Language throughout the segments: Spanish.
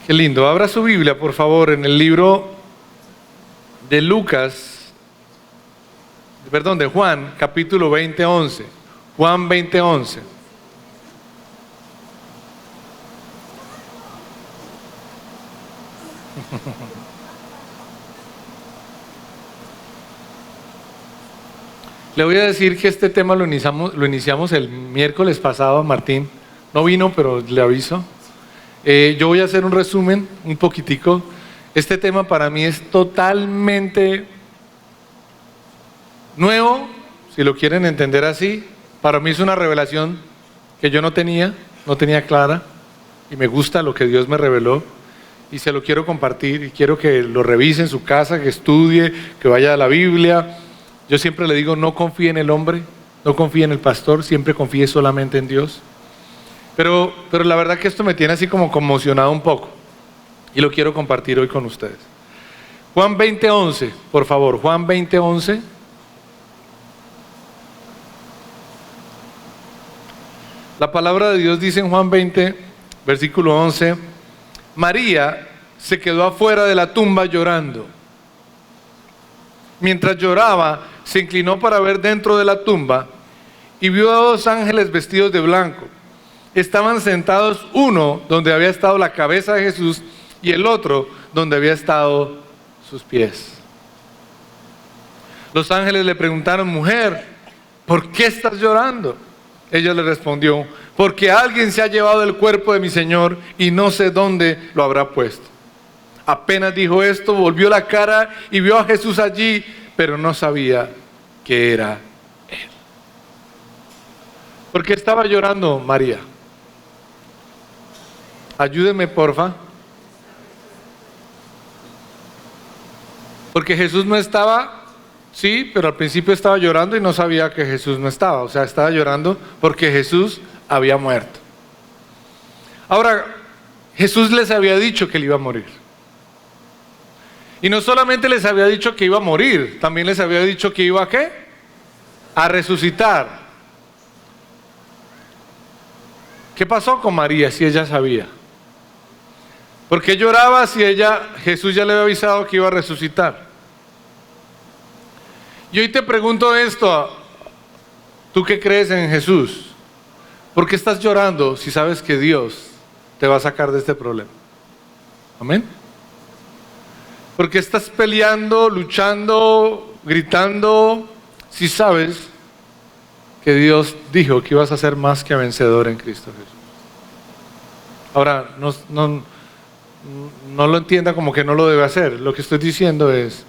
Qué lindo. Abra su Biblia, por favor, en el libro de de Juan, capítulo 20:11. Juan 20:11. Le voy a decir que este tema lo iniciamos el miércoles pasado. Martín no vino, pero le aviso. Yo voy a hacer un resumen, un poquitico. Este tema para mí es totalmente nuevo, si lo quieren entender así. Para mí es una revelación que yo no tenía clara, y me gusta lo que Dios me reveló, y se lo quiero compartir, y quiero que lo revise en su casa, que estudie, que vaya a la Biblia. Yo siempre le digo, no confíe en el hombre, no confíe en el pastor, siempre confíe solamente en Dios. Pero la verdad que esto me tiene así como conmocionado un poco, y lo quiero compartir hoy con ustedes. Juan 20:11, por favor, Juan 20:11. La palabra de Dios dice en Juan 20, versículo 11, María se quedó afuera de la tumba llorando. Mientras lloraba, se inclinó para ver dentro de la tumba y vio a dos ángeles vestidos de blanco. Estaban sentados, uno donde había estado la cabeza de Jesús y el otro donde había estado sus pies. Los ángeles le preguntaron, mujer, ¿por qué estás llorando? Ella le respondió, porque alguien se ha llevado el cuerpo de mi Señor y no sé dónde lo habrá puesto. Apenas dijo esto, volvió la cara y vio a Jesús allí, pero no sabía que era Él. ¿Por qué estaba llorando María? Ayúdeme, porfa. Porque Jesús no estaba, sí, pero al principio estaba llorando y no sabía que Jesús no estaba. O sea, estaba llorando porque Jesús había muerto. Ahora, Jesús les había dicho que él iba a morir. Y no solamente les había dicho que iba a morir, también les había dicho que iba a ¿qué? A resucitar. ¿Qué pasó con María si ella sabía? ¿Por qué lloraba si Jesús ya le había avisado que iba a resucitar? Y hoy te pregunto esto, ¿tú qué crees en Jesús? ¿Por qué estás llorando si sabes que Dios te va a sacar de este problema? Amén. ¿Por qué estás peleando, luchando, gritando, si sabes que Dios dijo que ibas a ser más que vencedor en Cristo Jesús? Ahora, no lo entienda como que no lo debe hacer. Lo que estoy diciendo es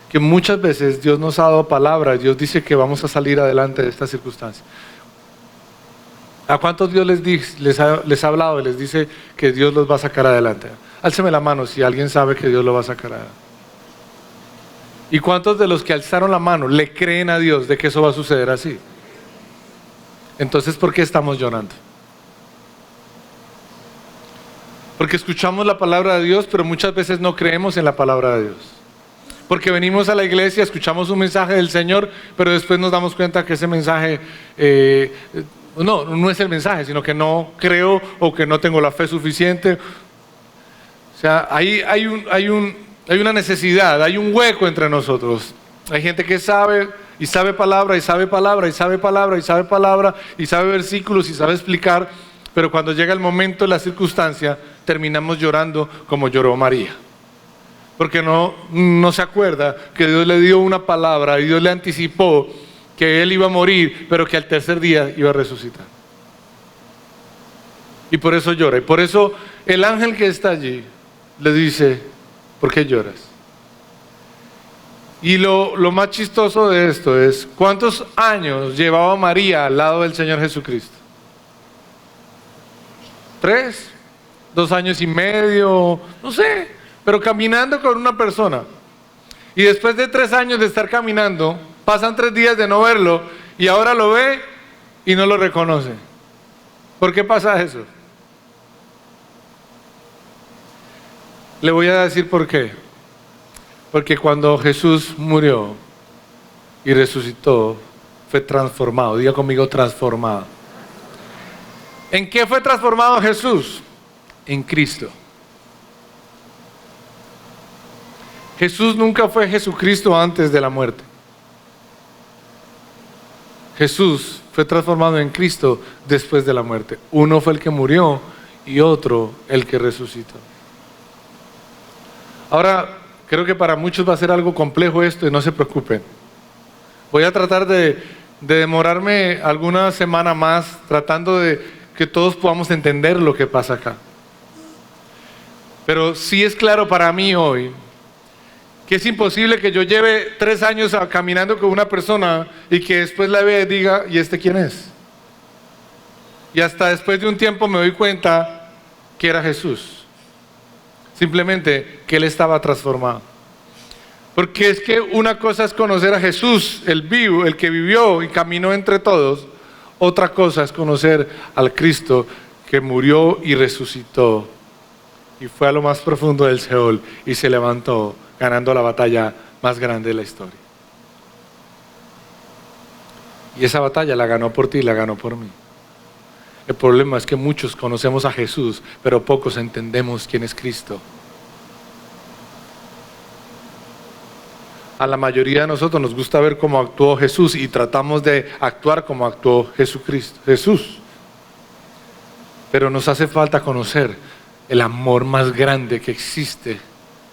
que muchas veces Dios nos ha dado palabras. Dios dice que vamos a salir adelante de esta circunstancia. ¿A cuántos Dios les ha hablado y les dice que Dios los va a sacar adelante? Álceme la mano si alguien sabe que Dios lo va a sacar adelante. ¿Y cuántos de los que alzaron la mano le creen a Dios de que eso va a suceder así? Entonces, ¿por qué estamos llorando? Porque escuchamos la palabra de Dios, pero muchas veces no creemos en la palabra de Dios. Porque venimos a la iglesia, escuchamos un mensaje del Señor, pero después nos damos cuenta que ese mensaje no es el mensaje, sino que no creo o que no tengo la fe suficiente. O sea, hay una necesidad, hay un hueco entre nosotros. Hay gente que sabe y sabe palabra y sabe palabra y sabe palabra y sabe palabra y sabe versículos y sabe explicar, pero cuando llega el momento, la circunstancia, terminamos llorando como lloró María. Porque no se acuerda que Dios le dio una palabra y Dios le anticipó que él iba a morir, pero que al tercer día iba a resucitar. Y por eso llora. Y por eso el ángel que está allí le dice, ¿por qué lloras? Y lo más chistoso de esto es, ¿cuántos años llevaba María al lado del Señor Jesucristo? 3, 2 años y medio, no sé, pero caminando con una persona. Y después de 3 años de estar caminando, pasan 3 días de no verlo y ahora lo ve y no lo reconoce. ¿Por qué pasa eso? Le voy a decir por qué. Porque cuando Jesús murió y resucitó, fue transformado. Diga conmigo, transformado. ¿En qué fue transformado Jesús? En Cristo. Jesús nunca fue Jesucristo antes de la muerte. Jesús fue transformado en Cristo después de la muerte. Uno fue el que murió y otro el que resucitó. Ahora, creo que para muchos va a ser algo complejo esto y no se preocupen. Voy a tratar de demorarme alguna semana más tratando de que todos podamos entender lo que pasa acá. Pero sí es claro para mí hoy que es imposible que yo lleve 3 años caminando con una persona y que después la vea y diga, ¿y este quién es? Y hasta después de un tiempo me doy cuenta que era Jesús. Simplemente que Él estaba transformado. Porque es que una cosa es conocer a Jesús, el vivo, el que vivió y caminó entre todos. Otra cosa es conocer al Cristo que murió y resucitó. Y fue a lo más profundo del Seol y se levantó, ganando la batalla más grande de la historia. Y esa batalla la ganó por ti y la ganó por mí. El problema es que muchos conocemos a Jesús, pero pocos entendemos quién es Cristo. A la mayoría de nosotros nos gusta ver cómo actuó Jesús y tratamos de actuar como actuó Jesús. Pero nos hace falta conocer el amor más grande que existe,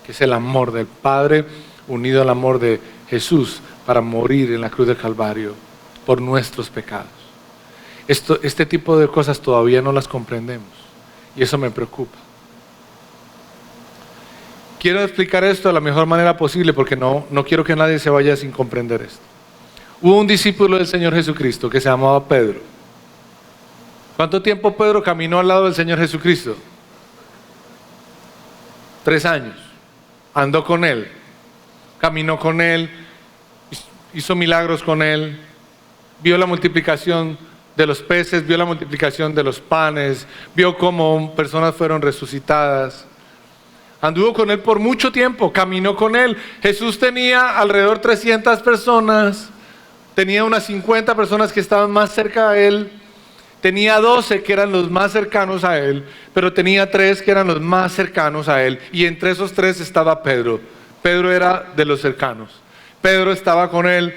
que es el amor del Padre unido al amor de Jesús para morir en la cruz del Calvario por nuestros pecados. Este tipo de cosas todavía no las comprendemos y eso me preocupa. Quiero explicar esto de la mejor manera posible porque no quiero que nadie se vaya sin comprender esto. Hubo un discípulo del Señor Jesucristo que se llamaba Pedro. ¿Cuánto tiempo Pedro caminó al lado del Señor Jesucristo? 3 años. Andó con Él, caminó con Él, hizo milagros con Él, vio la multiplicación de los peces, vio la multiplicación de los panes, vio cómo personas fueron resucitadas. Anduvo con Él por mucho tiempo, caminó con Él. Jesús tenía alrededor 300 personas, tenía unas 50 personas que estaban más cerca de Él, tenía 12 que eran los más cercanos a Él, pero tenía 3 que eran los más cercanos a Él, y entre esos 3 estaba Pedro. Pedro era de los cercanos. Pedro estaba con Él.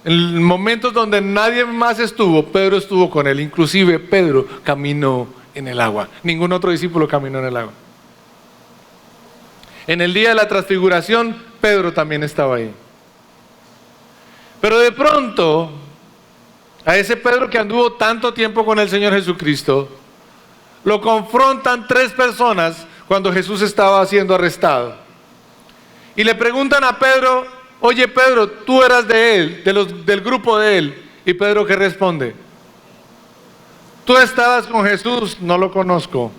En momentos donde nadie más estuvo, Pedro estuvo con Él. Inclusive Pedro caminó en el agua. Ningún otro discípulo caminó en el agua. En el día de la transfiguración, Pedro también estaba ahí. Pero de pronto, a ese Pedro que anduvo tanto tiempo con el Señor Jesucristo, lo confrontan 3 personas cuando Jesús estaba siendo arrestado. Y le preguntan a Pedro, oye Pedro, tú eras de él, del grupo de él. Y Pedro, ¿qué responde? Tú estabas con Jesús, no lo conozco.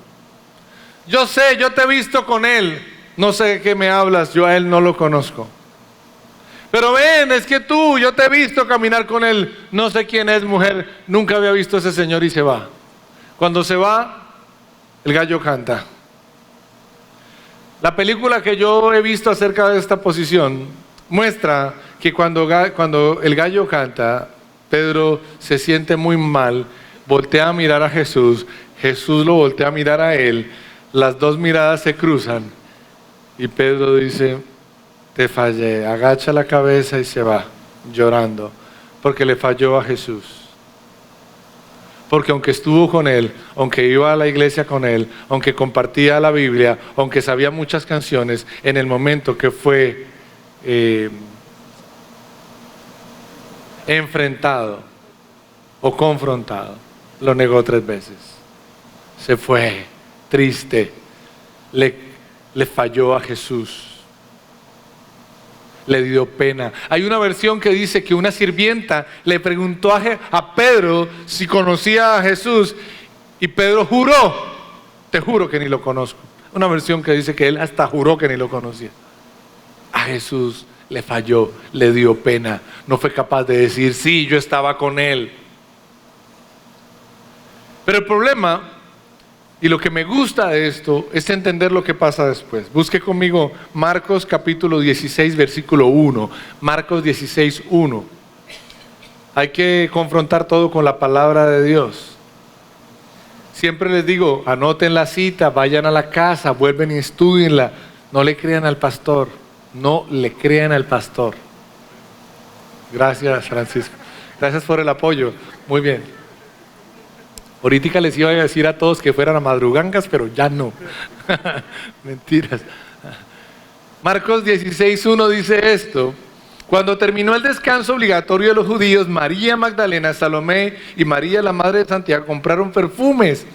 Yo sé, yo te he visto con él. No sé de qué me hablas, yo a él no lo conozco. Pero ven, es que yo te he visto caminar con él. No sé quién es, mujer, nunca había visto a ese señor, y se va. Cuando se va, el gallo canta. La película que yo he visto acerca de esta posición muestra que cuando el gallo canta, Pedro se siente muy mal, voltea a mirar a Jesús, Jesús lo voltea a mirar a él, las 2 miradas se cruzan y Pedro dice, te fallé, agacha la cabeza y se va llorando porque le falló a Jesús. Porque aunque estuvo con Él, aunque iba a la iglesia con Él, aunque compartía la Biblia, aunque sabía muchas canciones, en el momento que fue enfrentado o confrontado, lo negó 3 veces. Se fue triste, le falló a Jesús. Le dio pena. Hay una versión que dice que una sirvienta le preguntó a Pedro si conocía a Jesús y Pedro juró, te juro que ni lo conozco. Una versión que dice que él hasta juró que ni lo conocía. A Jesús le falló, le dio pena, no fue capaz de decir, sí, yo estaba con él. Pero el problema, y lo que me gusta de esto, es entender lo que pasa después. Busque conmigo Marcos capítulo 16, versículo 1. Marcos 16, 1. Hay que confrontar todo con la palabra de Dios. Siempre les digo, anoten la cita, vayan a la casa, vuelven y estudienla. No le crean al pastor, no le crean al pastor. Gracias, Francisco. Gracias por el apoyo. Muy bien. Ahorita les iba a decir a todos que fueran a madrugangas, pero ya no. Mentiras. Marcos 16:1 dice esto. Cuando terminó el descanso obligatorio de los judíos, María Magdalena, Salomé y María, la madre de Santiago, compraron perfumes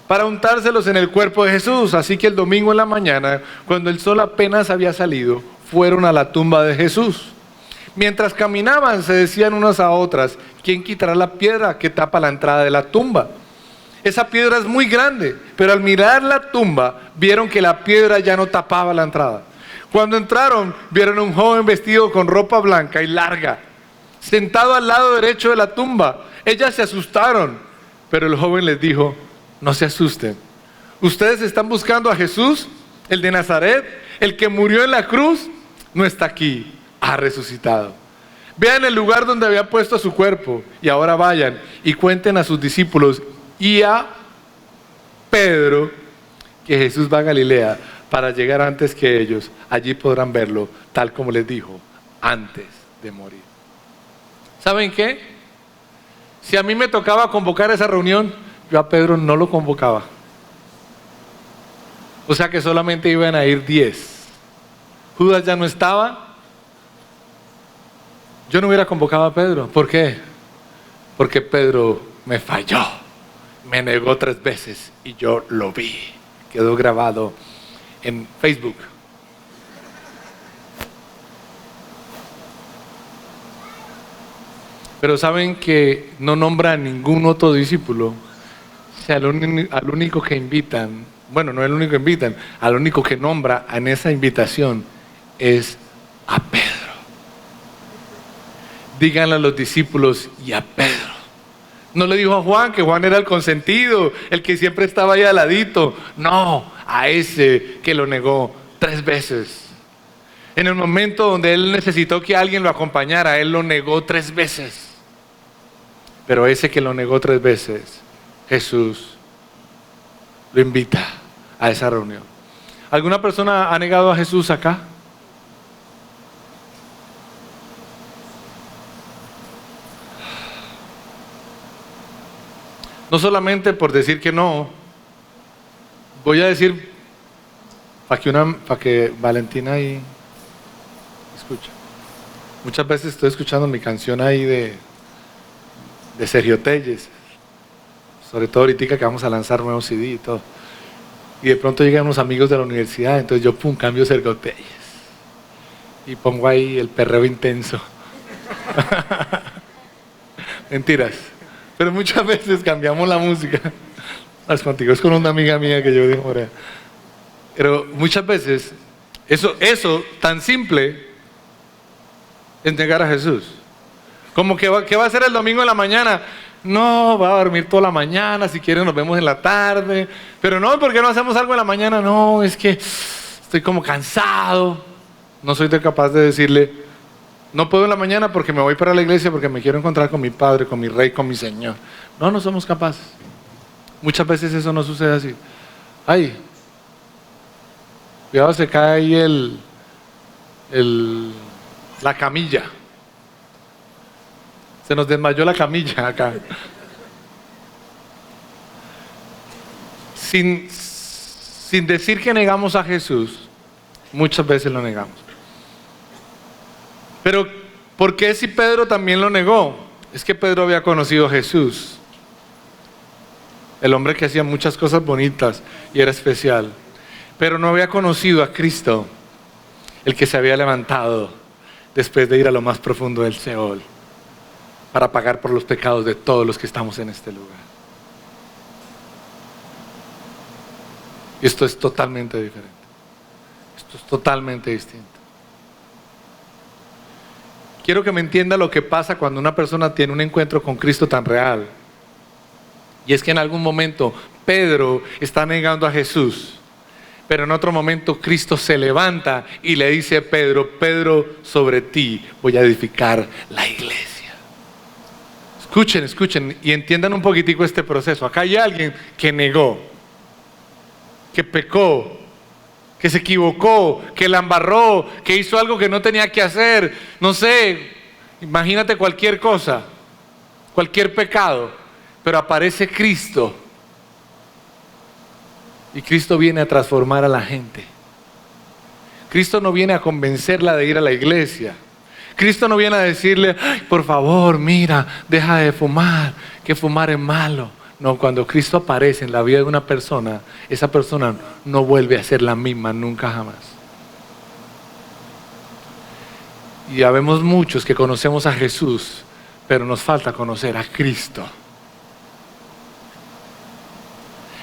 para untárselos en el cuerpo de Jesús. Así que el domingo en la mañana, cuando el sol apenas había salido, fueron a la tumba de Jesús. Mientras caminaban, se decían unas a otras, ¿quién quitará la piedra que tapa la entrada de la tumba? Esa piedra es muy grande, pero al mirar la tumba, vieron que la piedra ya no tapaba la entrada. Cuando entraron, vieron a un joven vestido con ropa blanca y larga, sentado al lado derecho de la tumba. Ellas se asustaron, pero el joven les dijo, no se asusten. Ustedes están buscando a Jesús, el de Nazaret, el que murió en la cruz, no está aquí, ha resucitado. Vean el lugar donde había puesto su cuerpo y ahora vayan y cuenten a sus discípulos y a Pedro que Jesús va a Galilea para llegar antes que ellos. Allí podrán verlo, tal como les dijo, antes de morir. ¿Saben qué? Si a mí me tocaba convocar esa reunión, yo a Pedro no lo convocaba. O sea que solamente iban a ir 10. Judas ya no estaba. Yo no hubiera convocado a Pedro. ¿Por qué? Porque Pedro me falló. Me negó 3 veces y yo lo vi. Quedó grabado en Facebook. Pero saben que no nombra a ningún otro discípulo. O sea, al único que invitan, bueno, no el único que invitan, al único que nombra en esa invitación es a Pedro. Díganle a los discípulos y a Pedro. No le dijo a Juan, que Juan era el consentido, el que siempre estaba ahí al ladito. No, a ese que lo negó 3 veces. En el momento donde él necesitó que alguien lo acompañara, él lo negó 3 veces. Pero ese que lo negó 3 veces, Jesús lo invita a esa reunión. ¿Alguna persona ha negado a Jesús acá? No solamente por decir que no, voy a decir para que Valentina ahí escuche. Muchas veces estoy escuchando mi canción ahí de Sergio Telles, sobre todo ahorita que vamos a lanzar nuevo CD y todo. Y de pronto llegan unos amigos de la universidad, entonces yo cambio Sergio Telles y pongo ahí el perreo intenso. Mentiras. Pero muchas veces cambiamos la música. Es contigo, es con una amiga mía que yo digo, pero muchas veces eso tan simple es negar a Jesús. Como que ¿qué va a hacer el domingo en la mañana? No, va a dormir toda la mañana, si quieren nos vemos en la tarde. Pero no, ¿por qué no hacemos algo en la mañana? No, es que estoy como cansado. No soy capaz de decirle, no puedo en la mañana porque me voy para la iglesia, porque me quiero encontrar con mi Padre, con mi Rey, con mi Señor. No somos capaces. Muchas veces eso no sucede así. Ay, cuidado, se cae ahí la camilla. Se nos desmayó la camilla acá. Sin decir que negamos a Jesús, muchas veces lo negamos. Pero, ¿por qué si Pedro también lo negó? Es que Pedro había conocido a Jesús, el hombre que hacía muchas cosas bonitas y era especial, pero no había conocido a Cristo, el que se había levantado después de ir a lo más profundo del Seol para pagar por los pecados de todos los que estamos en este lugar. Esto es totalmente diferente. Esto es totalmente distinto. Quiero que me entienda lo que pasa cuando una persona tiene un encuentro con Cristo tan real. Y es que en algún momento Pedro está negando a Jesús, pero en otro momento Cristo se levanta y le dice a Pedro, Pedro, sobre ti voy a edificar la iglesia. Escuchen y entiendan un poquitico este proceso. Acá hay alguien que negó, que pecó, que se equivocó, que la embarró, que hizo algo que no tenía que hacer. No sé, imagínate cualquier cosa, cualquier pecado, pero aparece Cristo. Y Cristo viene a transformar a la gente. Cristo no viene a convencerla de ir a la iglesia. Cristo no viene a decirle, ay, por favor, mira, deja de fumar, que fumar es malo. No, cuando Cristo aparece en la vida de una persona, esa persona no vuelve a ser la misma nunca jamás. Y habemos muchos que conocemos a Jesús, pero nos falta conocer a Cristo.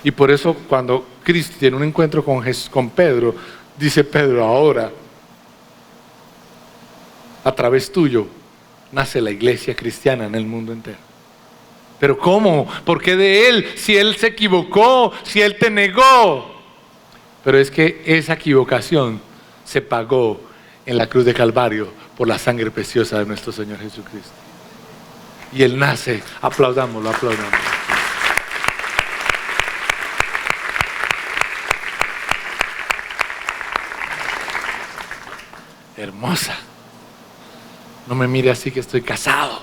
Y por eso cuando Cristo tiene un encuentro con Pedro, dice Pedro, ahora, a través tuyo, nace la iglesia cristiana en el mundo entero. ¿Pero cómo? ¿Por qué de él? Si él se equivocó, si él te negó. Pero es que esa equivocación se pagó en la cruz de Calvario por la sangre preciosa de nuestro Señor Jesucristo. Y él nace, aplaudámoslo. Hermosa. No me mire así que estoy casado.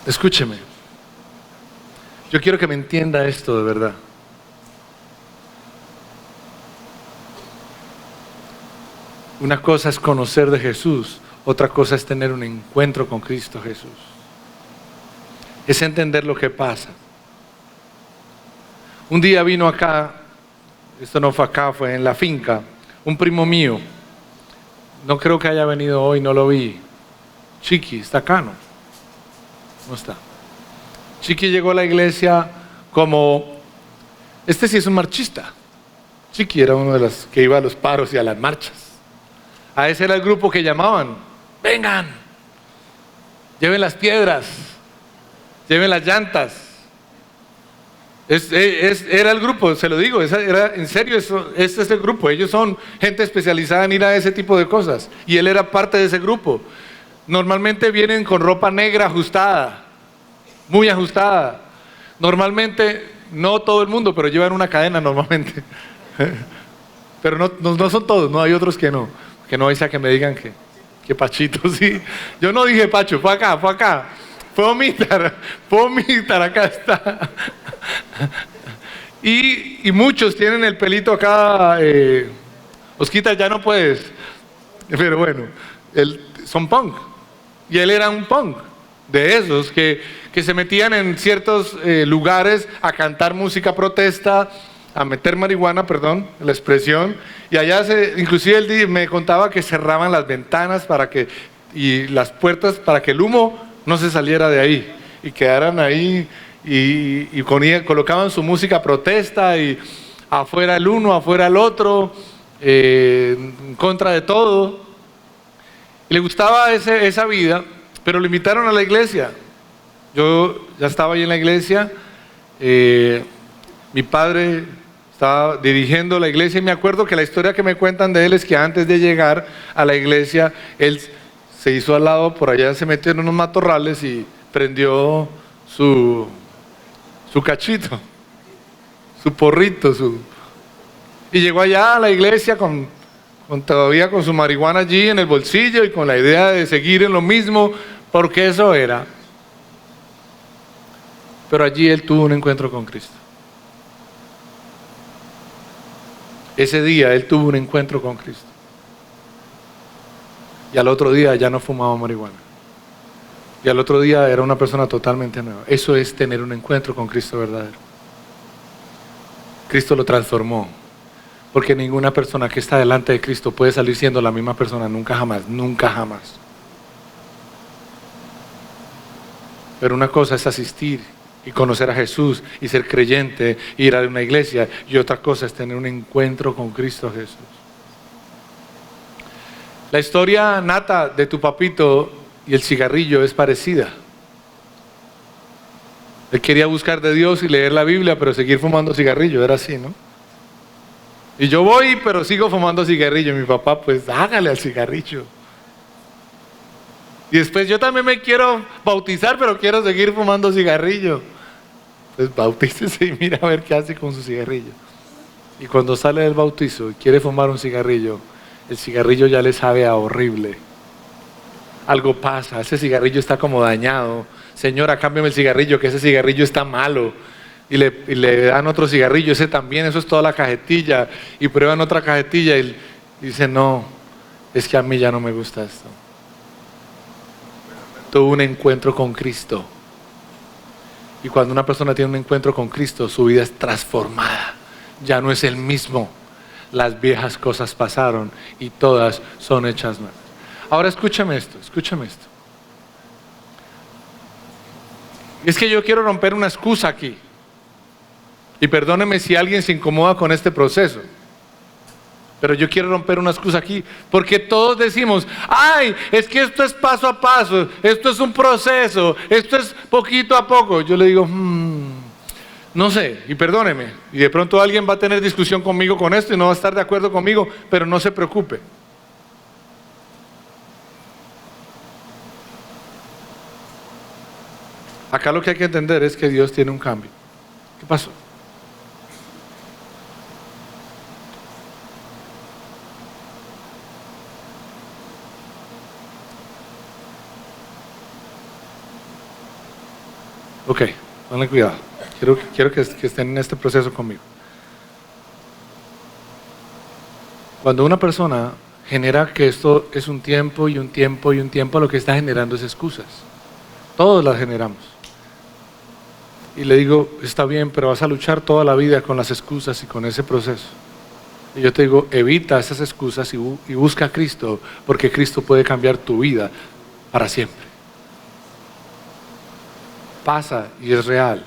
Escúcheme. Yo quiero que me entienda esto de verdad. Una cosa es conocer de Jesús, otra cosa es tener un encuentro con Cristo Jesús. Es entender lo que pasa. Un día vino acá, esto no fue acá, fue en la finca, un primo mío. No creo que haya venido hoy, no lo vi. Chiqui, ¿está acá? No está. Chiqui llegó a la iglesia como, este sí es un marchista. Chiqui era uno de los que iba a los paros y a las marchas. A ese era el grupo que llamaban, vengan, lleven las piedras, lleven las llantas. Era el grupo, se lo digo, era, en serio, este es el grupo. Ellos son gente especializada en ir a ese tipo de cosas. Y él era parte de ese grupo. Normalmente vienen con ropa negra ajustada, muy ajustada. Normalmente, no todo el mundo, pero llevan una cadena normalmente. Pero no son todos, no hay otros que no. Que no sea que me digan que Pachito, sí. Yo no dije Pacho, fue acá. Fue Omitar, acá está. Y muchos tienen el pelito acá. Osquita, ya no puedes. Pero bueno, son punk. Y él era un punk de esos que se metían en ciertos lugares a cantar música protesta, a meter marihuana, perdón, la expresión. Y allá inclusive él me contaba que cerraban las ventanas y las puertas para que el humo no se saliera de ahí y quedaran ahí y colocaban su música protesta y afuera el uno, afuera el otro, en contra de todo. Y le gustaba esa vida, pero lo invitaron a la iglesia. Yo ya estaba ahí en la iglesia, mi padre estaba dirigiendo la iglesia y me acuerdo que la historia que me cuentan de él es que antes de llegar a la iglesia, él se hizo al lado, por allá se metió en unos matorrales y prendió su cachito, su porrito, y llegó allá a la iglesia todavía con su marihuana allí en el bolsillo y con la idea de seguir en lo mismo, porque eso era. Pero allí él tuvo un encuentro con Cristo. Ese día él tuvo un encuentro con Cristo. Y al otro día ya no fumaba marihuana. Y al otro día era una persona totalmente nueva. Eso es tener un encuentro con Cristo verdadero. Cristo lo transformó. Porque ninguna persona que está delante de Cristo puede salir siendo la misma persona nunca jamás, nunca jamás. Pero una cosa es asistir y conocer a Jesús y ser creyente, ir a una iglesia, y otra cosa es tener un encuentro con Cristo Jesús. La historia nata de tu papito y el cigarrillo es parecida. Él quería buscar de Dios y leer la Biblia, pero seguir fumando cigarrillo, era así, ¿no? Y yo voy, pero sigo fumando cigarrillo. Mi papá, pues hágale al cigarrillo. Y después yo también me quiero bautizar, pero quiero seguir fumando cigarrillo. Pues bautícese y mira a ver qué hace con su cigarrillo. Y cuando sale del bautizo y quiere fumar un cigarrillo, el cigarrillo ya le sabe a horrible. Algo pasa, ese cigarrillo está como dañado. Señora, cámbiame el cigarrillo, que ese cigarrillo está malo. Y le dan otro cigarrillo, ese también, eso es toda la cajetilla. Y prueban otra cajetilla y dice, no, es que a mí ya no me gusta esto. Tuvo un encuentro con Cristo. Y cuando una persona tiene un encuentro con Cristo, su vida es transformada. Ya no es el mismo. Las viejas cosas pasaron y todas son hechas nuevas. Ahora escúchame esto. Es que yo quiero romper una excusa aquí. Y perdóneme si alguien se incomoda con este proceso. Pero yo quiero romper una excusa aquí, porque todos decimos, ay, es que esto es paso a paso, esto es un proceso, esto es poquito a poco. Yo le digo, no sé, y perdóneme, y de pronto alguien va a tener discusión conmigo con esto y no va a estar de acuerdo conmigo, pero no se preocupe. Acá lo que hay que entender es que Dios tiene un cambio. ¿Qué pasó? Ok, ponle cuidado. Quiero que estén en este proceso conmigo. Cuando una persona genera que esto es un tiempo y un tiempo y un tiempo, lo que está generando es excusas. Todos las generamos. Y le digo, está bien, pero vas a luchar toda la vida con las excusas y con ese proceso. Y yo te digo, evita esas excusas y busca a Cristo, porque Cristo puede cambiar tu vida para siempre. Pasa y es real.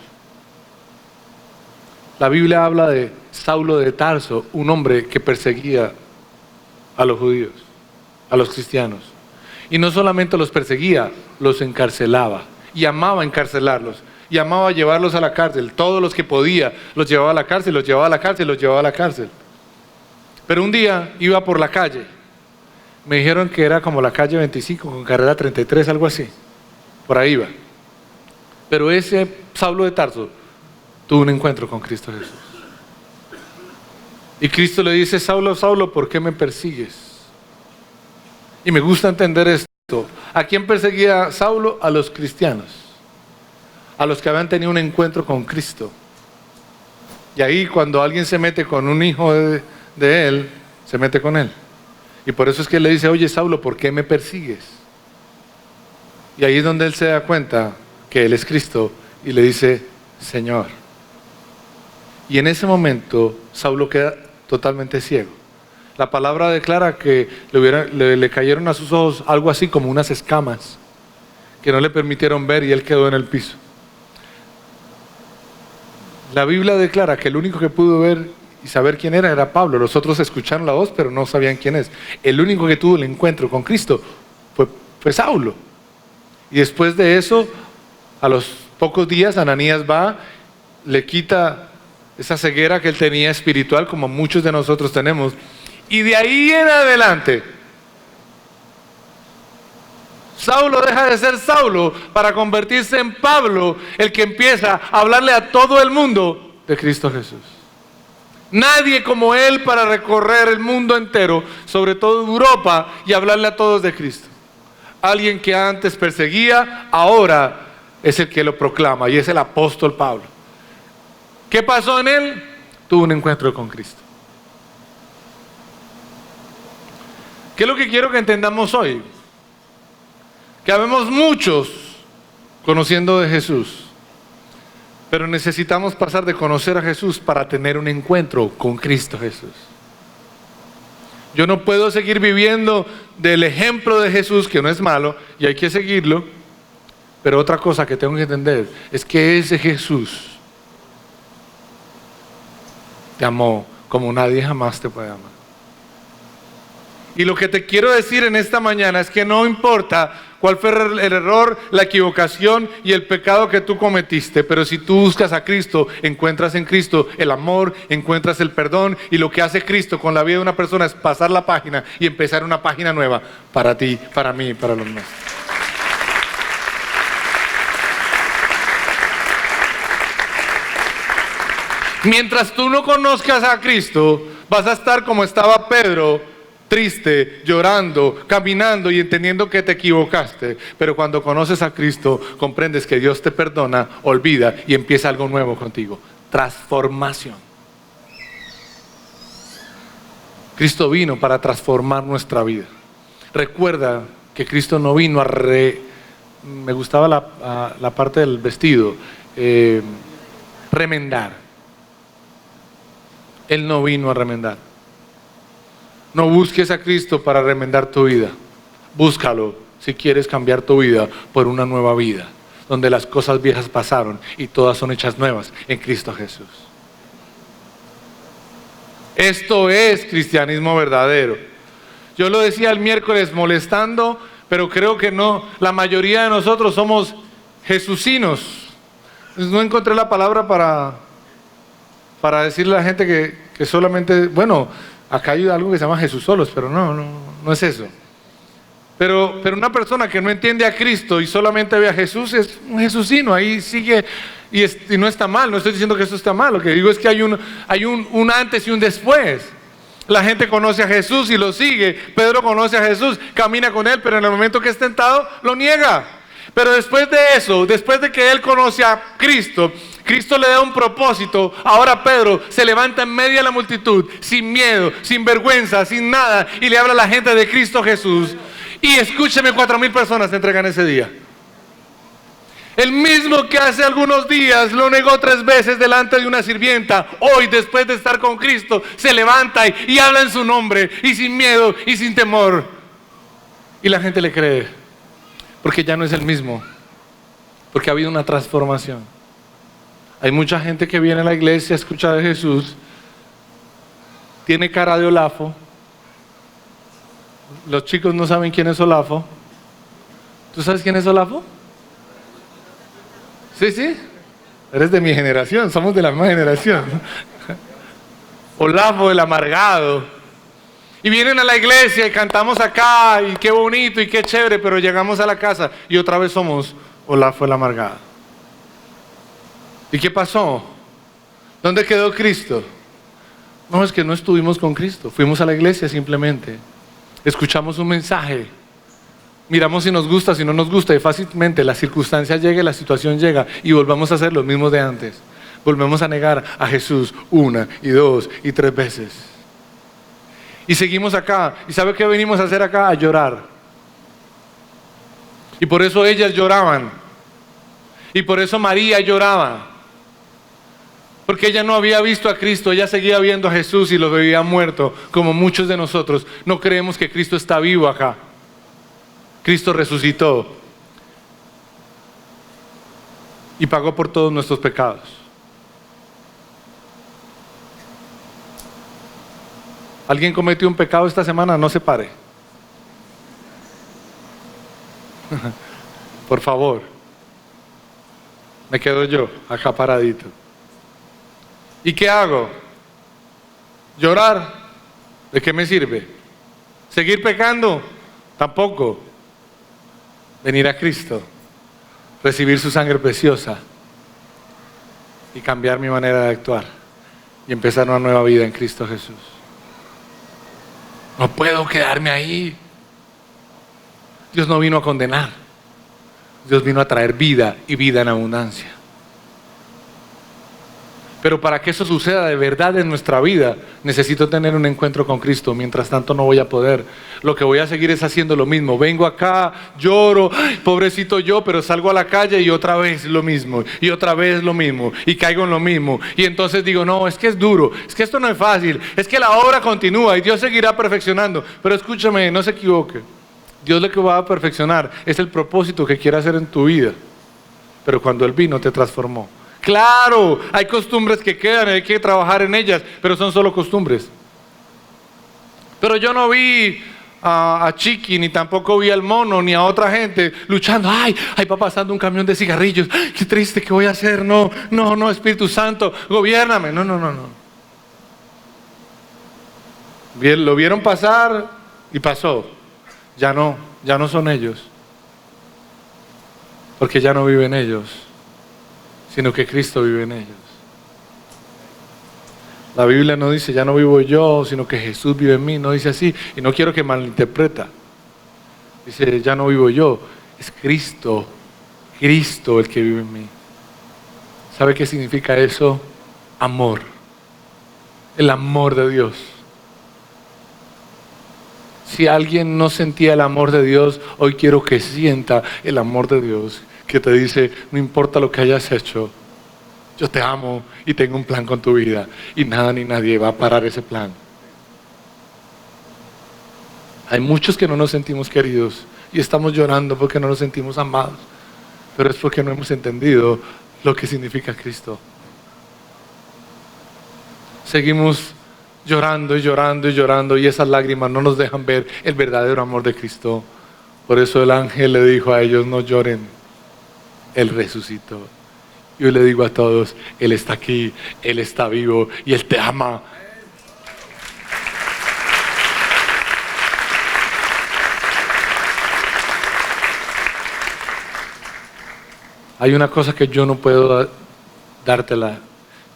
La Biblia habla de Saulo de Tarso, un hombre que perseguía a los judíos, a los cristianos. Y no solamente los perseguía, los encarcelaba. Y amaba encarcelarlos. Y amaba llevarlos a la cárcel. Todos los que podía los llevaba a la cárcel, los llevaba a la cárcel, los llevaba a la cárcel. Pero un día iba por la calle. Me dijeron que era como la calle 25 con carrera 33, algo así. Por ahí iba. Pero ese Saulo de Tarso tuvo un encuentro con Cristo Jesús. Y Cristo le dice, Saulo, Saulo, ¿por qué me persigues? Y me gusta entender esto. ¿A quién perseguía Saulo? A los cristianos. A los que habían tenido un encuentro con Cristo. Y ahí cuando alguien se mete con un hijo de él, se mete con él. Y por eso es que él le dice, oye Saulo, ¿por qué me persigues? Y ahí es donde él se da cuenta que él es Cristo y le dice, Señor. Y en ese momento Saulo queda totalmente ciego. La palabra declara que le cayeron a sus ojos algo así como unas escamas que no le permitieron ver y él quedó en el piso. La Biblia declara que el único que pudo ver y saber quién era Pablo. Los otros escucharon la voz pero no sabían quién es. El único que tuvo el encuentro con Cristo fue Saulo. Y después de eso, a los pocos días, Ananías va, le quita esa ceguera que él tenía espiritual, como muchos de nosotros tenemos. Y de ahí en adelante, Saulo deja de ser Saulo para convertirse en Pablo, el que empieza a hablarle a todo el mundo de Cristo Jesús. Nadie como él para recorrer el mundo entero, sobre todo Europa, y hablarle a todos de Cristo. Alguien que antes perseguía, ahora es el que lo proclama y es el apóstol Pablo. ¿Qué pasó en él? Tuvo un encuentro con Cristo. ¿Qué es lo que quiero que entendamos hoy? Que habemos muchos conociendo de Jesús, pero necesitamos pasar de conocer a Jesús para tener un encuentro con Cristo Jesús. Yo no puedo seguir viviendo del ejemplo de Jesús, que no es malo y hay que seguirlo, pero otra cosa que tengo que entender es que ese Jesús te amó como nadie jamás te puede amar. Y lo que te quiero decir en esta mañana es que no importa cuál fue el error, la equivocación y el pecado que tú cometiste, pero si tú buscas a Cristo, encuentras en Cristo el amor, encuentras el perdón, y lo que hace Cristo con la vida de una persona es pasar la página y empezar una página nueva para ti, para mí, para los demás. Mientras tú no conozcas a Cristo, vas a estar como estaba Pedro, triste, llorando, caminando y entendiendo que te equivocaste. Pero cuando conoces a Cristo, comprendes que Dios te perdona, olvida y empieza algo nuevo contigo. Transformación. Cristo vino para transformar nuestra vida. Recuerda que Cristo no vino a me gustaba la parte del vestido, remendar. Él no vino a remendar. No busques a Cristo para remendar tu vida. Búscalo si quieres cambiar tu vida por una nueva vida, donde las cosas viejas pasaron y todas son hechas nuevas en Cristo Jesús. Esto es cristianismo verdadero. Yo lo decía el miércoles molestando, pero creo que no. La mayoría de nosotros somos jesucinos. No encontré la palabra para decirle a la gente que solamente, bueno, acá hay algo que se llama Jesús solos, pero no es eso. Pero una persona que no entiende a Cristo y solamente ve a Jesús es un jesucino, ahí sigue y no está mal, no estoy diciendo que eso está mal, lo que digo es que hay un antes y un después. La gente conoce a Jesús y lo sigue, Pedro conoce a Jesús, camina con él, pero en el momento que es tentado, lo niega. Pero después de eso, después de que él conoce a Cristo, Cristo le da un propósito. Ahora Pedro se levanta en medio de la multitud, sin miedo, sin vergüenza, sin nada, y le habla a la gente de Cristo Jesús. Y escúcheme, 4,000 personas se entregan ese día. El mismo que hace algunos días lo negó 3 veces delante de una sirvienta, hoy después de estar con Cristo, se levanta y habla en su nombre, y sin miedo y sin temor. Y la gente le cree, porque ya no es el mismo, porque ha habido una transformación. Hay mucha gente que viene a la iglesia a escuchar de Jesús, tiene cara de Olafo. Los chicos no saben quién es Olafo. ¿Tú sabes quién es Olafo? Sí, eres de mi generación, somos de la misma generación. Olafo, el amargado. Y vienen a la iglesia y cantamos acá, y qué bonito y qué chévere, pero llegamos a la casa y otra vez somos Olafo, el amargado. ¿Y qué pasó? ¿Dónde quedó Cristo? No, es que no estuvimos con Cristo, fuimos a la iglesia simplemente, escuchamos un mensaje, miramos si nos gusta, si no nos gusta, y fácilmente la circunstancia llega, la situación llega, y volvamos a hacer lo mismo de antes. Volvemos a negar a Jesús 1 y 2 y 3 veces. Y seguimos acá, ¿y sabe qué venimos a hacer acá? A llorar. Y por eso ellas lloraban, y por eso María lloraba. Porque ella no había visto a Cristo, ella seguía viendo a Jesús y lo veía muerto, como muchos de nosotros. No creemos que Cristo está vivo acá. Cristo resucitó y pagó por todos nuestros pecados. ¿Alguien cometió un pecado esta semana? No se pare. Por favor. Me quedo yo acá paradito. ¿Y qué hago? ¿Llorar? ¿De qué me sirve? ¿Seguir pecando? Tampoco. Venir a Cristo, recibir su sangre preciosa y cambiar mi manera de actuar y empezar una nueva vida en Cristo Jesús. No puedo quedarme ahí. Dios no vino a condenar. Dios vino a traer vida y vida en abundancia. Pero para que eso suceda de verdad en nuestra vida, necesito tener un encuentro con Cristo. Mientras tanto no voy a poder. Lo que voy a seguir es haciendo lo mismo. Vengo acá, lloro, ¡ay, pobrecito yo! Pero salgo a la calle y otra vez lo mismo. Y otra vez lo mismo. Y caigo en lo mismo. Y entonces digo, no, es que es duro. Es que esto no es fácil. Es que la obra continúa y Dios seguirá perfeccionando. Pero escúchame, no se equivoque. Dios lo que va a perfeccionar es el propósito que quiere hacer en tu vida. Pero cuando Él vino te transformó. Claro, hay costumbres que quedan, hay que trabajar en ellas, pero son solo costumbres. Pero yo no vi a Chiqui, ni tampoco vi al mono, ni a otra gente luchando. Ay, va pasando un camión de cigarrillos. Ay, qué triste, ¿qué voy a hacer? No, Espíritu Santo, gobiérname. No. Lo vieron pasar y pasó. Ya no son ellos. Porque ya no viven ellos, sino que Cristo vive en ellos. La Biblia no dice, ya no vivo yo, sino que Jesús vive en mí. No dice así. Y no quiero que malinterpreta. Dice, ya no vivo yo. Es Cristo. Cristo el que vive en mí. ¿Sabe qué significa eso? Amor. El amor de Dios. Si alguien no sentía el amor de Dios, hoy quiero que sienta el amor de Dios. Que te dice, no importa lo que hayas hecho, yo te amo y tengo un plan con tu vida. Y nada ni nadie va a parar ese plan. Hay muchos que no nos sentimos queridos y estamos llorando porque no nos sentimos amados. Pero es porque no hemos entendido lo que significa Cristo. Seguimos llorando y llorando y llorando y esas lágrimas no nos dejan ver el verdadero amor de Cristo. Por eso el ángel le dijo a ellos, no lloren, Él resucitó. Yo le digo a todos, Él está aquí, Él está vivo y Él te ama. Hay una cosa que yo no puedo dártela.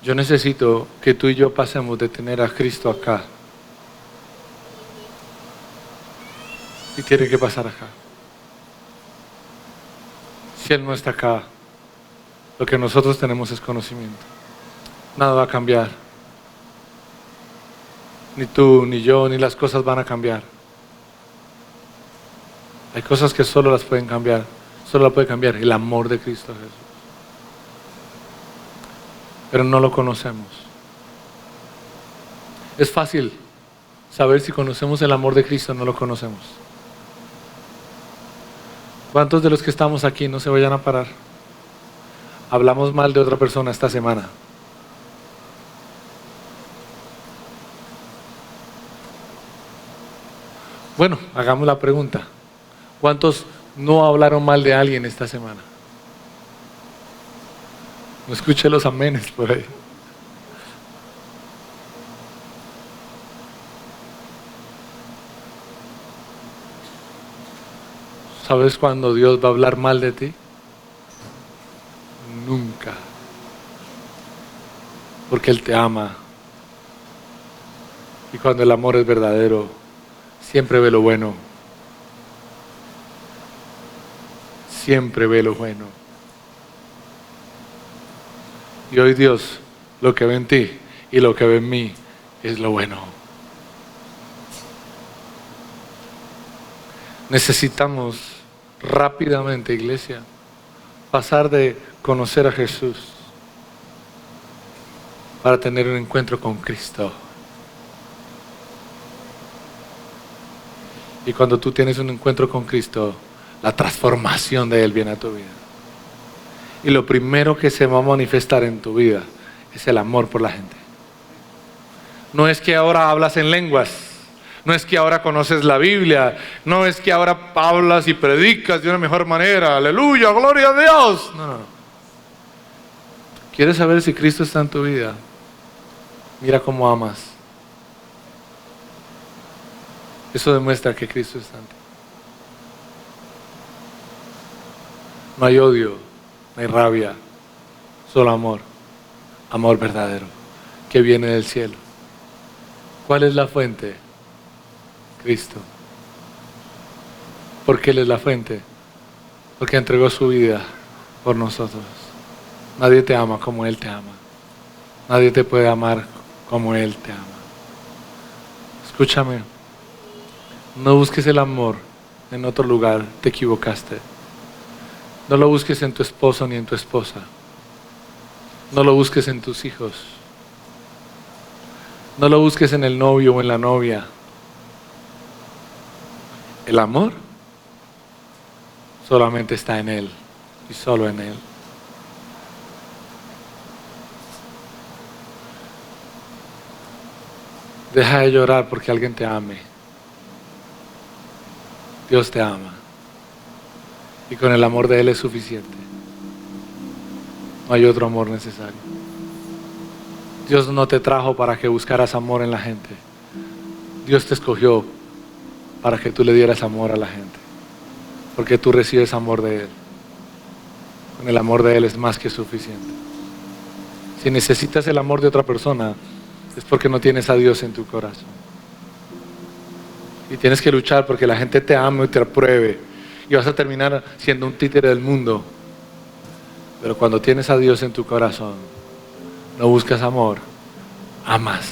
Yo necesito que tú y yo pasemos de tener a Cristo acá. Y tiene que pasar acá. Si Él no está acá, lo que nosotros tenemos es conocimiento. Nada va a cambiar. Ni tú, ni yo, ni las cosas van a cambiar. Hay cosas que solo las pueden cambiar. Solo la puede cambiar el amor de Cristo Jesús. Pero no lo conocemos. Es fácil saber si conocemos el amor de Cristo o no lo conocemos. ¿Cuántos de los que estamos aquí no se vayan a parar? Hablamos mal de otra persona esta semana. Bueno, hagamos la pregunta. ¿Cuántos no hablaron mal de alguien esta semana? No escuché los amenes por ahí. ¿Sabes cuándo Dios va a hablar mal de ti? Nunca. Porque Él te ama. Y cuando el amor es verdadero, siempre ve lo bueno. Siempre ve lo bueno. Y hoy Dios, lo que ve en ti y lo que ve en mí es lo bueno. Necesitamos rápidamente, iglesia, pasar de conocer a Jesús para tener un encuentro con Cristo. Y cuando tú tienes un encuentro con Cristo, la transformación de Él viene a tu vida. Y lo primero que se va a manifestar en tu vida es el amor por la gente. No es que ahora hablas en lenguas, no es que ahora conoces la Biblia, no es que ahora hablas y predicas de una mejor manera, aleluya, gloria a Dios. No, no, no. ¿Quieres saber si Cristo está en tu vida? Mira cómo amas. Eso demuestra que Cristo está en ti. No hay odio, no hay rabia, solo amor. Amor verdadero, que viene del cielo. ¿Cuál es la fuente? Cristo. ¿Por qué Él es la fuente? Porque entregó su vida por nosotros. Nadie te ama como Él te ama. Nadie te puede amar como Él te ama. Escúchame. No busques el amor en otro lugar, te equivocaste. No lo busques en tu esposo ni en tu esposa. No lo busques en tus hijos. No lo busques en el novio o en la novia. El amor solamente está en Él y solo en Él. Deja de llorar porque alguien te ame. Dios te ama. Y con el amor de Él es suficiente. No hay otro amor necesario. Dios no te trajo para que buscaras amor en la gente. Dios te escogió para que tú le dieras amor a la gente. Porque tú recibes amor de Él. Con el amor de Él es más que suficiente. Si necesitas el amor de otra persona, es porque no tienes a Dios en tu corazón. Y tienes que luchar porque la gente te ame y te apruebe. Y vas a terminar siendo un títere del mundo. Pero cuando tienes a Dios en tu corazón, no buscas amor, amas.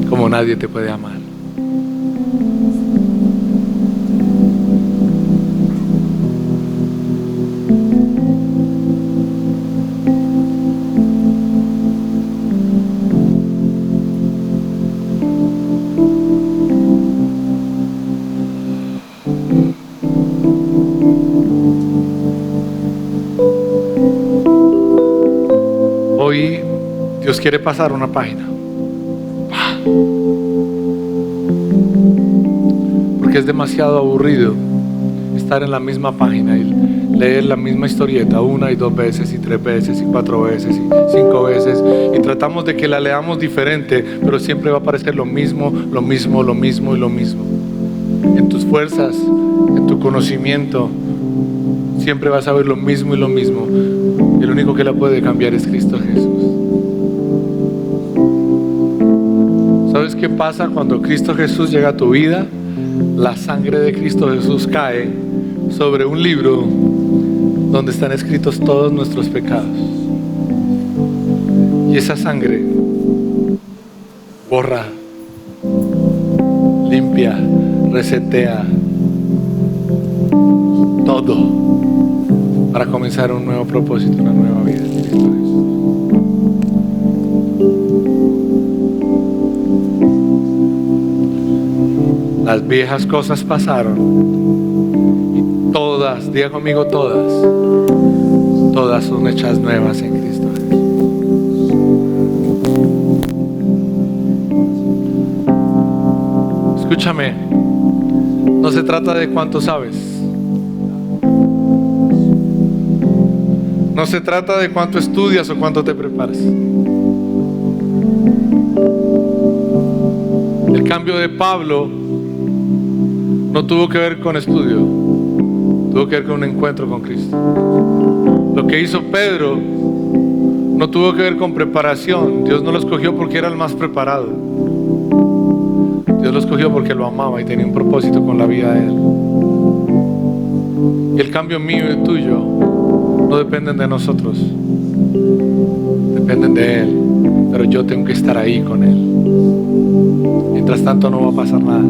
Como nadie te puede amar. Hoy Dios quiere pasar una página. Porque es demasiado aburrido estar en la misma página y leer la misma historieta 1 y 2 veces y 3 veces y 4 veces y 5 veces, y tratamos de que la leamos diferente, pero siempre va a parecer lo mismo, lo mismo, lo mismo y lo mismo. En tus fuerzas, en tu conocimiento, siempre vas a ver lo mismo y lo mismo. Y el único que la puede cambiar es Cristo Jesús. ¿Sabes qué pasa cuando Cristo Jesús llega a tu vida? La sangre de Cristo Jesús cae sobre un libro donde están escritos todos nuestros pecados. Y esa sangre borra, limpia, resetea todo para comenzar un nuevo propósito, una nueva vida en Cristo Jesús. Las viejas cosas pasaron y todas, diga conmigo todas son hechas nuevas en Cristo Jesús. Escúchame, no se trata de cuánto sabes. No se trata de cuánto estudias o cuánto te preparas. El cambio de Pablo no tuvo que ver con estudio, tuvo que ver con un encuentro con Cristo. Lo que hizo Pedro no tuvo que ver con preparación. Dios no lo escogió porque era el más preparado. Dios lo escogió porque lo amaba y tenía un propósito con la vida de él. Y el cambio mío y tuyo no dependen de nosotros, dependen de Él, pero yo tengo que estar ahí con Él. Mientras tanto no va a pasar nada.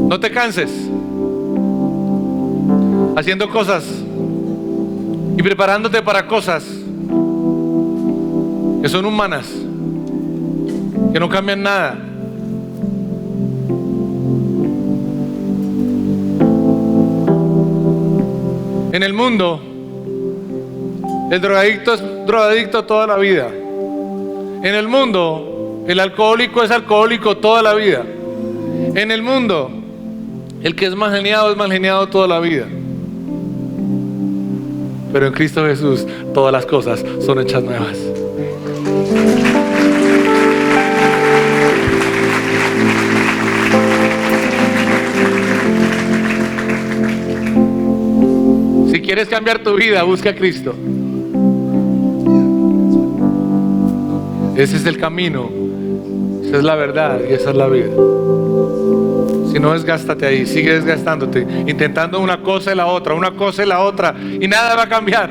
No te canses haciendo cosas y preparándote para cosas que son humanas, que no cambian nada. En el mundo, el drogadicto es drogadicto toda la vida. En el mundo, el alcohólico es alcohólico toda la vida. En el mundo, el que es mal geniado toda la vida. Pero en Cristo Jesús, todas las cosas son hechas nuevas. Si quieres cambiar tu vida, busca a Cristo. Ese es el camino, esa es la verdad y esa es la vida. Si no, desgástate ahí, sigue desgastándote, intentando una cosa y la otra, y nada va a cambiar.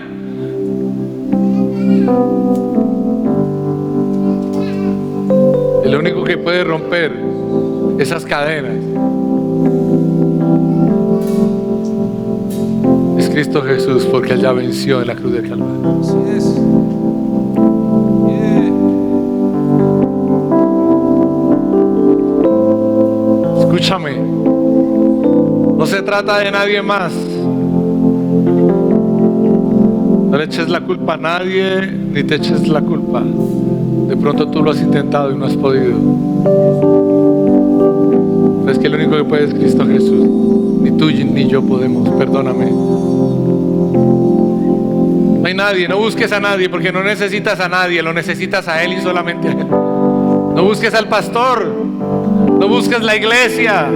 El único que puede romper esas cadenas es Cristo Jesús, porque Él ya venció en la cruz del Calvario. Así es. Escúchame, no se trata de nadie más. No le eches la culpa a nadie, ni te eches la culpa. De pronto tú lo has intentado y no has podido. Pero es que el único que puede es Cristo Jesús. Ni tú ni yo podemos, perdóname. No hay nadie, no busques a nadie, porque no necesitas a nadie, lo necesitas a Él y solamente a Él. No busques al pastor, no busques la iglesia,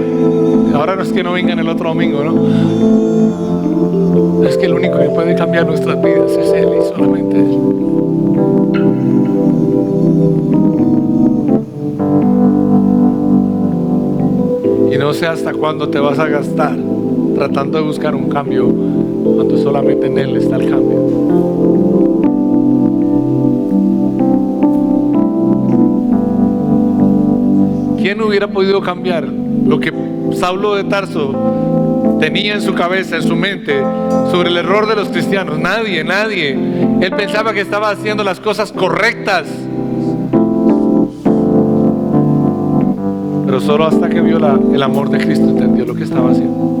Ahora no es que no vengan el otro domingo, ¿no? Es que el único que puede cambiar nuestras vidas es Él y solamente Él. Y no sé hasta cuándo te vas a gastar tratando de buscar un cambio cuando solamente en Él está el cambio. ¿Quién hubiera podido cambiar lo que Saulo de Tarso tenía en su cabeza, en su mente, sobre el error de los cristianos? Nadie. Él pensaba que estaba haciendo las cosas correctas, pero solo hasta que vio el amor de Cristo entendió lo que estaba haciendo.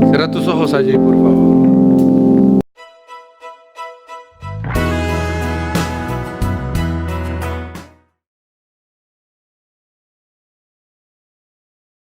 Cierra tus ojos allí, por favor.